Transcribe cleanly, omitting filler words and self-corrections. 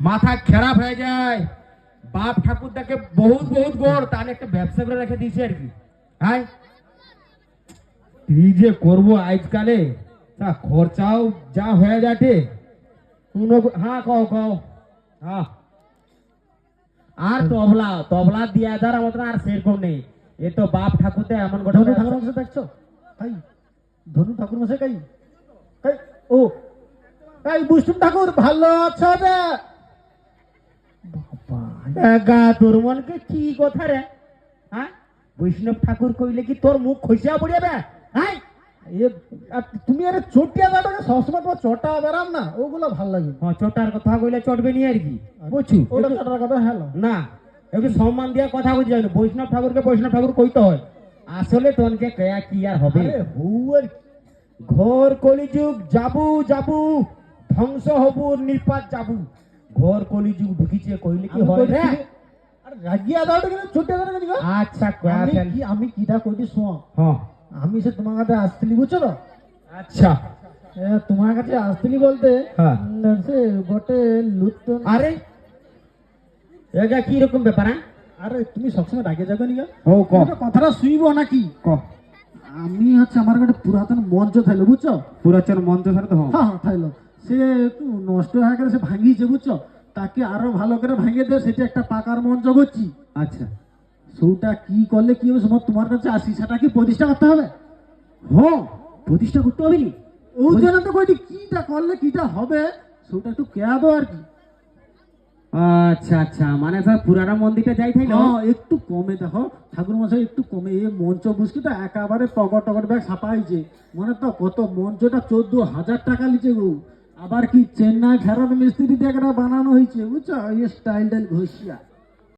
মাথা খারাপ হয়ে যায়। বাপ ঠাকুরদাকে বহুত বহুত গড় তার একটা ব্যবসা করে রেখে দিয়েছে আর কি। হ্যাঁ কি যে করবো আজকালে, তা খরচাও যা হয়ে যাচ্ছে। হ্যাঁ কও কও। হ্যাঁ আর তবলা তবলা দিয়া যার মতন আর সেরকম নেই। এ তো বাপ ঠাকুরদা এমন ঘটনা। ধনু ঠাকুর মশাই দেখছো? তাই ধনু ঠাকুর মশাই কাই কাই ও কাই বুষ্টুম ঠাকুর ভালো আছো রে? গা তোর মনকে কি কথা রে? হ্যাঁ বৈষ্ণব ঠাকুর কইলে কি তোর মুখ খসিয়া পড়িয়াবে? হ্যাঁ এ তুমি আরে চটিয়া গাটাকে সবসময় তোমার চটা বেরাম না, ওগুলো ভাল লাগে। হ্যাঁ চটার কথা কইলে চটবে নি আর কি বুঝছু? ওটা চটার কথা হ্যালো না একটু সম্মান দিয়া কথা বলতে যাবে। বৈষ্ণব ঠাকুরকে বৈষ্ণব ঠাকুর কইতে হয়। আসলে তোনকে কেয়া কি আর হবে? হৌয়ার ঘোর কলিযুগ যাবু যাবু, ধ্বংস হবু নিপাত যাবু। ঘোর কলিযুগ ঢুকিছে কইলে কি হয় রে? আরে রাগিয়া দাও কিন্তু চটিয়া গাটা কেন? আচ্ছা কয়া ফেল। আমি কিটা কইটি শোন। হ্যাঁ আমি সে তোমার কাছে আসছিলি বুঝছো তো? আচ্ছা তোমার কাছে আসছিলি বলতে হ্যাঁ। সে গোটে লুটন। আরে এটা কি রকম ব্যাপার? হ্যাঁ আরে তুমি সবসময় ডাকে যাবে নিকা? ও ক কথাটা শুইব নাকি? ক আমি হচ্ছে আমার একটা পুরাতন মঞ্চ থাইলো বুঝছো? পুরাচন মন্ত্র সাথে তো হ্যাঁ হ্যাঁ থাইলো। সে একটু নষ্ট হয়ে গেলে সে ভাঙিয়েছে বুঝছো? তাকে আরো ভালো করে ভাঙিয়ে দেয়, সেটা একটা পাকার মঞ্চ করছি। আচ্ছা সেটা কি করলে কি হবে? তোমার কাছে আসি, সেটা কি প্রতিষ্ঠা করতে হবে? হ্যাঁ প্রতিষ্ঠা করতে হবে নি? ওই জন্য তো কইটি কিটা করলে কিটা হবে সেটা একটু কেয়া দো আর কি। আচ্ছা আচ্ছা মানে স্যার পুরানা মন্দিরটা যাই থাইলো। একটু কমে দেখো ঠাকুর মশাই, একটু কমে। এই মঞ্চ বুঝকি তো একেবারে টগর টগর ব্যাগ ছাপাইছে। মানে তো কত মঞ্চটা 14,000 টাকা লিচে গো। আবার কি চেন্নাই ফেরত মিস্ত্রি দিয়ে একটা বানানো হয়েছে বুঝছো? এই স্টাইল ঘষিয়া